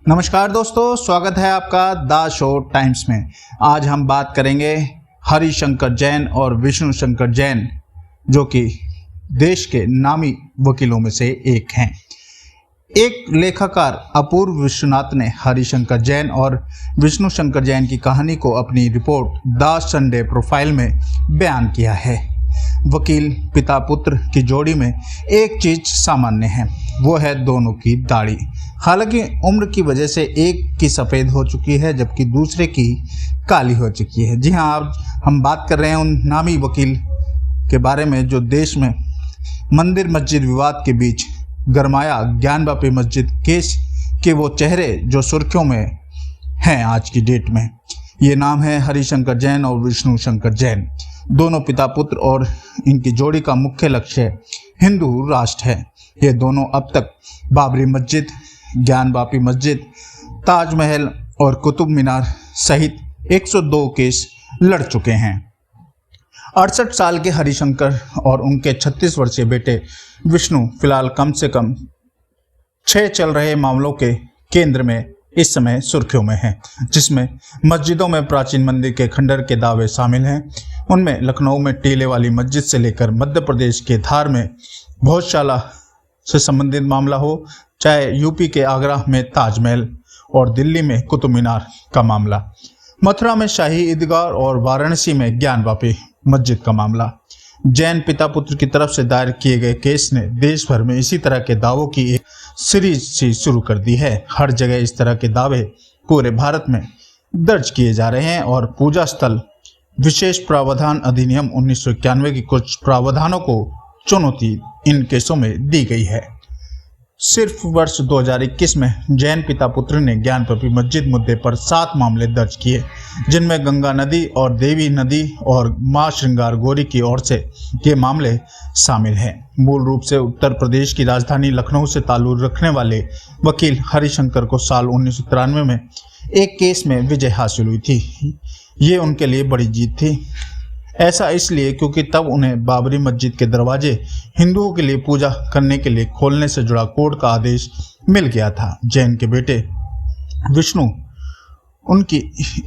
नमस्कार दोस्तों, स्वागत है आपका द शो टाइम्स में। आज हम बात करेंगे हरिशंकर जैन और विष्णु शंकर जैन, जो कि देश के नामी वकीलों में से एक हैं। एक लेखाकार अपूर्व विश्वनाथ ने हरिशंकर जैन और विष्णु शंकर जैन की कहानी को अपनी रिपोर्ट द संडे प्रोफाइल में बयान किया है। वकील पिता पुत्र की जोड़ी में एक चीज सामान्य है, वो है दोनों की दाढ़ी। हालांकि उम्र की वजह से एक की सफ़ेद हो चुकी है जबकि दूसरे की काली हो चुकी है। जी हाँ, अब हम बात कर रहे हैं उन नामी वकील के बारे में जो देश में मंदिर मस्जिद विवाद के बीच गरमाया ज्ञानवापी मस्जिद केस के वो चेहरे जो सुर्खियों में हैं आज की डेट में। ये नाम है हरिशंकर जैन और विष्णु शंकर जैन। दोनों पिता पुत्र और इनकी जोड़ी का मुख्य लक्ष्य हिंदू राष्ट्र है। ये दोनों अब तक बाबरी मस्जिद, ज्ञानवापी मस्जिद, ताजमहल और कुतुब मीनार सहित 102 केस लड़ चुके हैं। 68 साल के हरिशंकर और उनके 36 वर्षीय बेटे विष्णु फिलहाल कम से कम 6 चल रहे मामलों के केंद्र में इस समय सुर्खियों में हैं, जिसमें मस्जिदों में प्राचीन मंदिर के खंडर के दावे शामिल हैं। उनमें लखनऊ में टीले वाली मस्जिद से लेकर मध्य प्रदेश के धार में भोजशाला से संबंधित मामला हो, चाहे यूपी के आगरा में ताजमहल और दिल्ली में कुतुब मीनार का मामला, मथुरा में शाही ईदगाह और वाराणसी में ज्ञानवापी मस्जिद का मामला। जैन पिता पुत्र की तरफ से दायर किए गए केस ने देश भर में इसी तरह के दावों की एक सीरीज सी शुरू कर दी है। हर जगह इस तरह के दावे पूरे भारत में दर्ज किए जा रहे हैं और पूजा स्थल विशेष प्रावधान अधिनियम 1991 की कुछ प्रावधानों को चुनौती इन केसों में दी गई है। सिर्फ वर्ष 2021 में जैन पिता पुत्र ने ज्ञानवापी मस्जिद मुद्दे पर 7 मामले दर्ज किए, जिनमें गंगा नदी और देवी नदी और मां श्रृंगार गौरी की ओर से ये मामले शामिल हैं। मूल रूप से उत्तर प्रदेश की राजधानी लखनऊ से ताल्लुक रखने वाले वकील हरिशंकर को साल 1993 में एक केस में विजय हासिल हुई थी। ये उनके लिए बड़ी जीत थी। ऐसा इसलिए क्योंकि तब उन्हें बाबरी मस्जिद के दरवाजे हिंदुओं के लिए पूजा करने के लिए खोलने से जुड़ा कोर्ट का आदेश मिल गया था। जैन के बेटे विष्णु उनकी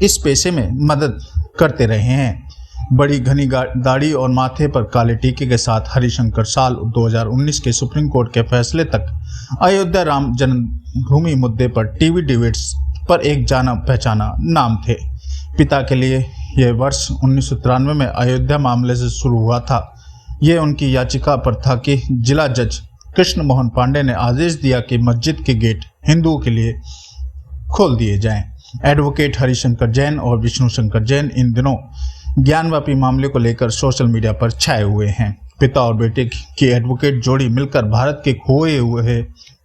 इस पेशे में मदद करते रहे हैं। बड़ी घनी दाढ़ी और माथे पर काले टीके के साथ हरिशंकर साल 2019 के सुप्रीम कोर्ट के फैसले तक अयोध्या राम जन्मभूमि मुद्दे पर टीवी डिबेट्स पर एक जाना पहचाना नाम थे। पिता के लिए यह वर्ष 1993 में अयोध्या मामले से शुरू हुआ था। ये उनकी याचिका पर था कि जिला जज कृष्ण मोहन पांडे ने आदेश दिया कि मस्जिद के गेट हिंदुओं के लिए खोल दिए जाएं। एडवोकेट हरिशंकर जैन और विष्णु शंकर जैन इन दिनों ज्ञानवापी मामले को लेकर सोशल मीडिया पर छाए हुए हैं। पिता और बेटे की एडवोकेट जोड़ी मिलकर भारत के खोए हुए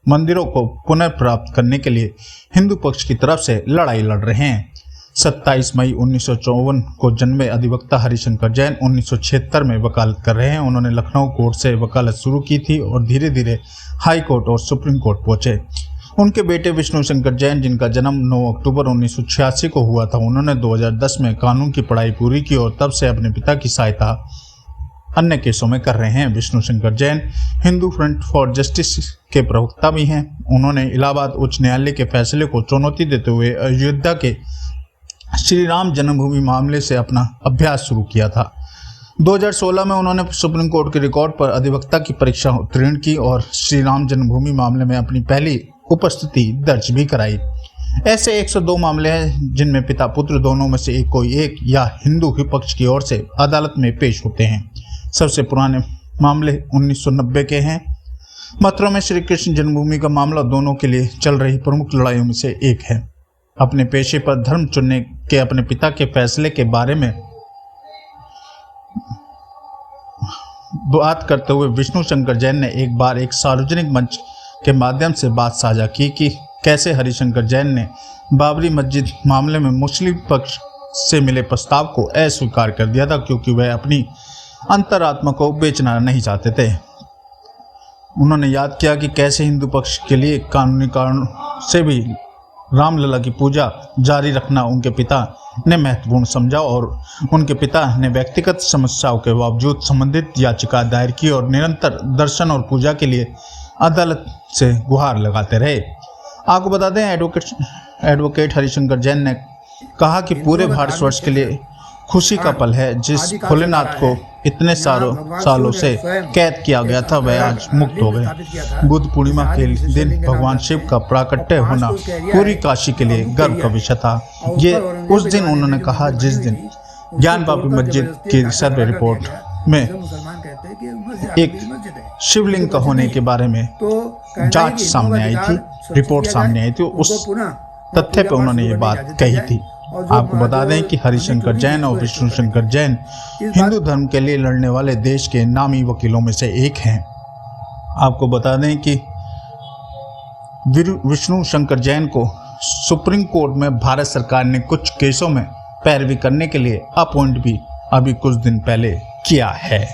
मंदिरों को पुनः प्राप्त करने के लिए हिंदू पक्ष की तरफ से लड़ाई लड़ रहे हैं। 27 मई 1954 को जन्मे अधिवक्ता हरिशंकर जैन 1976 में वकालत कर रहे हैं। उन्होंने लखनऊ कोर्ट से वकालत शुरू की थी और धीरे धीरे हाई कोर्ट और सुप्रीम कोर्ट पहुंचे। उनके बेटे विष्णु शंकर जैन, जिनका जन्म 9 अक्टूबर 1986 को हुआ था, उन्होंने 2010 में कानून की पढ़ाई पूरी की और तब से अपने पिता की सहायता अन्य केसों में कर रहे हैं। Vishnu Shankar Jain Hindu front for justice के प्रवक्ता भी हैं। उन्होंने इलाहाबाद उच्च न्यायालय के फैसले को चुनौती देते हुए अयोध्या के श्री राम जन्मभूमि मामले से अपना अभ्यास शुरू किया था। 2016 में उन्होंने सुप्रीम कोर्ट के रिकॉर्ड पर अधिवक्ता की परीक्षा उत्तीर्ण की और श्री राम जन्मभूमि मामले में अपनी पहली उपस्थिति दर्ज भी कराई। ऐसे 102 मामले हैं जिनमें पिता पुत्र दोनों में से कोई एक या हिंदू ही पक्ष की ओर से अदालत में पेश होते हैं। सबसे पुराने मामले 1990 के हैं। मथुरा में श्री कृष्ण जन्मभूमि का मामला दोनों के लिए चल रही प्रमुख लड़ाइयों में से एक है। अपने पेशे पर धर्म चुनने के अपने पिता के फैसले के बारे में बात करते हुए विष्णु शंकर जैन ने एक बार एक सार्वजनिक मंच के माध्यम से बात साझा की कि कैसे हरिशंकर जैन ने बाबरी मस्जिद मामले में मुस्लिम पक्ष से मिले प्रस्ताव को अस्वीकार कर दिया था क्योंकि वह अपनी अंतरात्मा को बेचना नहीं चाहते थे। उन्होंने याद किया कि कैसे हिंदू पक्ष के लिए कानूनी कारण से भी रामलला की पूजा जारी रखना उनके पिता ने महत्वपूर्ण समझा और उनके पिता ने व्यक्तिगत समस्याओं के बावजूद संबंधित याचिका दायर की और निरंतर दर्शन और पूजा के लिए अदालत से गुहार लगाते रहे। आपको बता दें एडवोकेट हरिशंकर जैन ने कहा कि पूरे भारतवर्ष के लिए खुशी का पल है। जिस भोलेनाथ को इतने सालों से कैद किया गया था वह आज मुक्त हो गए। बुद्ध पूर्णिमा के दिन भगवान शिव का प्राकट्य होना पूरी काशी के लिए गर्व का विषय था। ये उस दिन उन्होंने कहा जिस दिन ज्ञान बापी मस्जिद की सर्वे रिपोर्ट में एक शिवलिंग का होने के बारे में जांच सामने आई थी, रिपोर्ट सामने आई थी। उस तथ्य पे उन्होंने ये बात कही थी। आपको बता दें कि हरिशंकर जैन और विष्णु शंकर जैन हिंदू धर्म के लिए लड़ने वाले देश के नामी वकीलों में से एक हैं। आपको बता दें कि विष्णु शंकर जैन को सुप्रीम कोर्ट में भारत सरकार ने कुछ केसों में पैरवी करने के लिए अपॉइंट भी अभी कुछ दिन पहले किया है।